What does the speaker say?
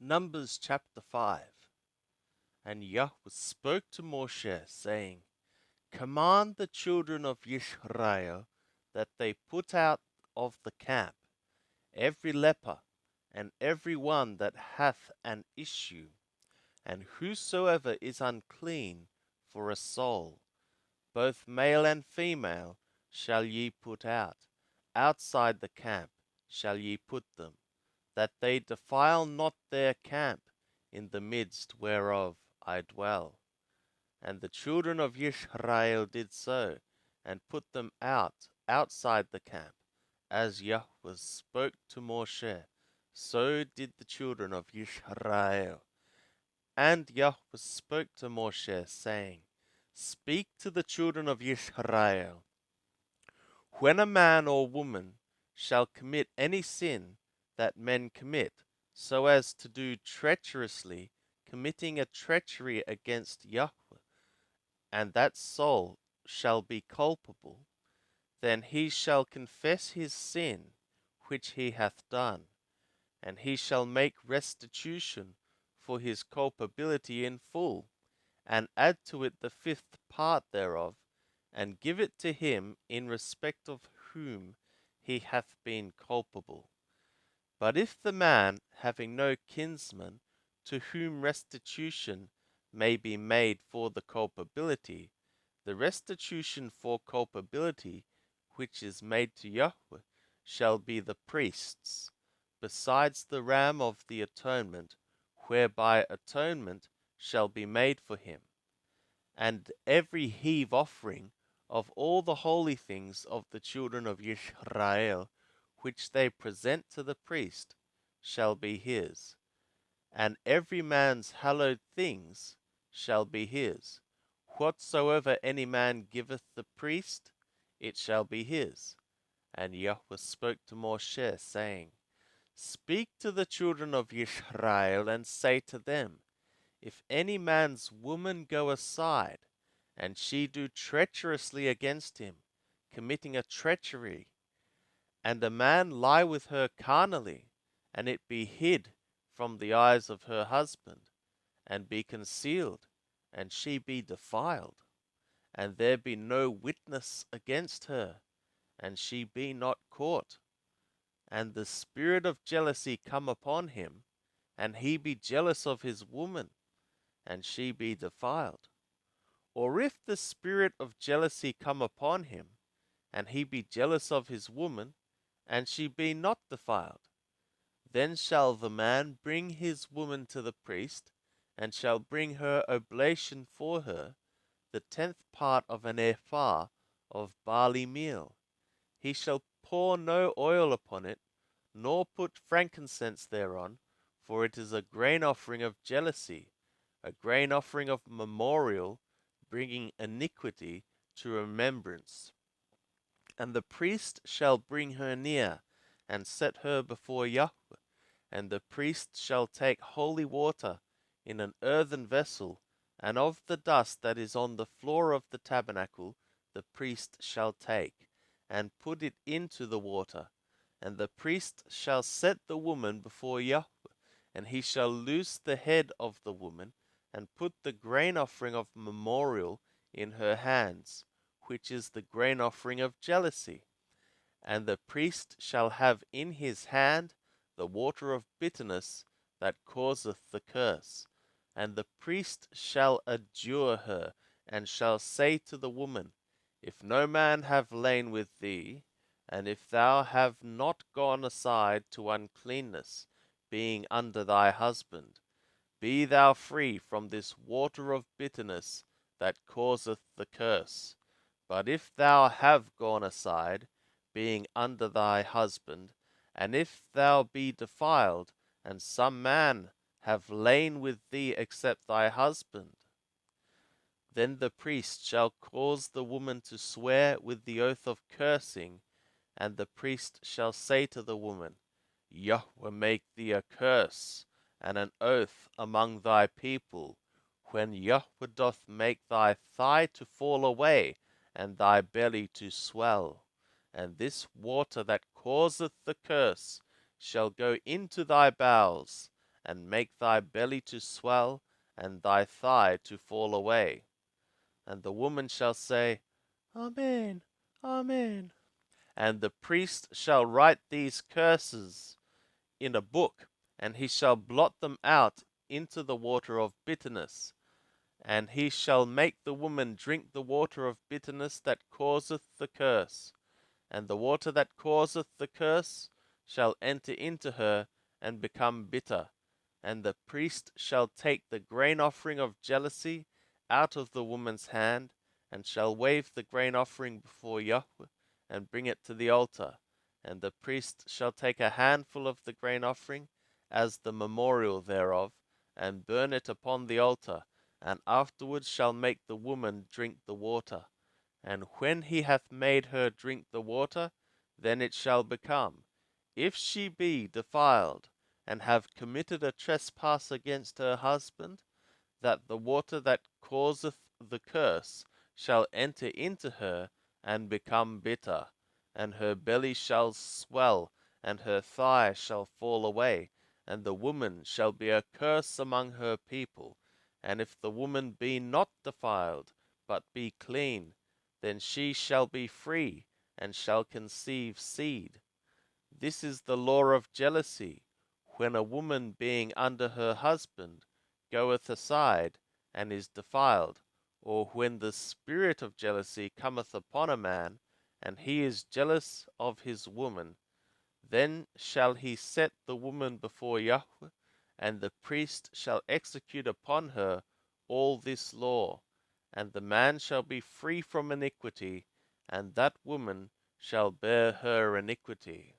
Numbers chapter 5. And Yahweh spoke to Moshe, saying, Command the children of Israel that they put out of the camp every leper, and every one that hath an issue, and whosoever is unclean for a soul, both male and female shall ye put out. Outside the camp shall ye put them, that they defile not their camp in the midst whereof I dwell. And the children of Israel did so, and put them out outside the camp, as Yahweh spoke to Moshe, so did the children of Israel. And Yahweh spoke to Moshe, saying, Speak to the children of Israel, when a man or woman shall commit any sin that men commit, so as to do treacherously, committing a treachery against Yahweh, and that soul shall be culpable, then he shall confess his sin which he hath done, and he shall make restitution for his culpability in full, and add to it the fifth part thereof, and give it to him in respect of whom he hath been culpable. But if the man, having no kinsman to whom restitution may be made for the culpability, the restitution for culpability which is made to Yahweh shall be the priest's, besides the ram of the atonement, whereby atonement shall be made for him. And every heave offering of all the holy things of the children of Israel, which they present to the priest, shall be his. And every man's hallowed things shall be his. Whatsoever any man giveth the priest, it shall be his. And Yahweh spoke to Moshe, saying, Speak to the children of Israel, and say to them, If any man's woman go aside, and she do treacherously against him, committing a treachery, and a man lie with her carnally, and it be hid from the eyes of her husband, and be concealed, and she be defiled, and there be no witness against her, and she be not caught, and the spirit of jealousy come upon him, and he be jealous of his woman, and she be defiled. Or if the spirit of jealousy come upon him, and he be jealous of his woman, and she be not defiled, then shall the man bring his woman to the priest, and shall bring her oblation for her, the 10th part of an ephah of barley meal. He shall pour no oil upon it, nor put frankincense thereon, for it is a grain offering of jealousy, a grain offering of memorial, bringing iniquity to remembrance. And the priest shall bring her near, and set her before Yahweh. And the priest shall take holy water in an earthen vessel, and of the dust that is on the floor of the tabernacle the priest shall take, and put it into the water. And the priest shall set the woman before Yahweh, and he shall loose the head of the woman, and put the grain offering of memorial in her hands, which is the grain offering of jealousy. And the priest shall have in his hand the water of bitterness that causeth the curse. And the priest shall adjure her, and shall say to the woman, If no man have lain with thee, and if thou have not gone aside to uncleanness, being under thy husband, be thou free from this water of bitterness that causeth the curse. But if thou have gone aside, being under thy husband, and if thou be defiled, and some man have lain with thee except thy husband, then the priest shall cause the woman to swear with the oath of cursing, and the priest shall say to the woman, Yahweh make thee a curse and an oath among thy people, when Yahweh doth make thy thigh to fall away, and thy belly to swell. And this water that causeth the curse shall go into thy bowels, and make thy belly to swell, and thy thigh to fall away. And the woman shall say, Amen, Amen. And the priest shall write these curses in a book, and he shall blot them out into the water of bitterness. And he shall make the woman drink the water of bitterness that causeth the curse. And the water that causeth the curse shall enter into her, and become bitter. And the priest shall take the grain offering of jealousy out of the woman's hand, and shall wave the grain offering before Yahweh, and bring it to the altar. And the priest shall take a handful of the grain offering, as the memorial thereof, and burn it upon the altar, and afterwards shall make the woman drink the water. And when he hath made her drink the water, then it shall become, if she be defiled, and have committed a trespass against her husband, that the water that causeth the curse shall enter into her, and become bitter, and her belly shall swell, and her thigh shall fall away, and the woman shall be a curse among her people. And if the woman be not defiled, but be clean, then she shall be free, and shall conceive seed. This is the law of jealousy, when a woman being under her husband goeth aside, and is defiled, or when the spirit of jealousy cometh upon a man, and he is jealous of his woman. Then shall he set the woman before Yahweh, and the priest shall execute upon her all this law, and the man shall be free from iniquity, and that woman shall bear her iniquity.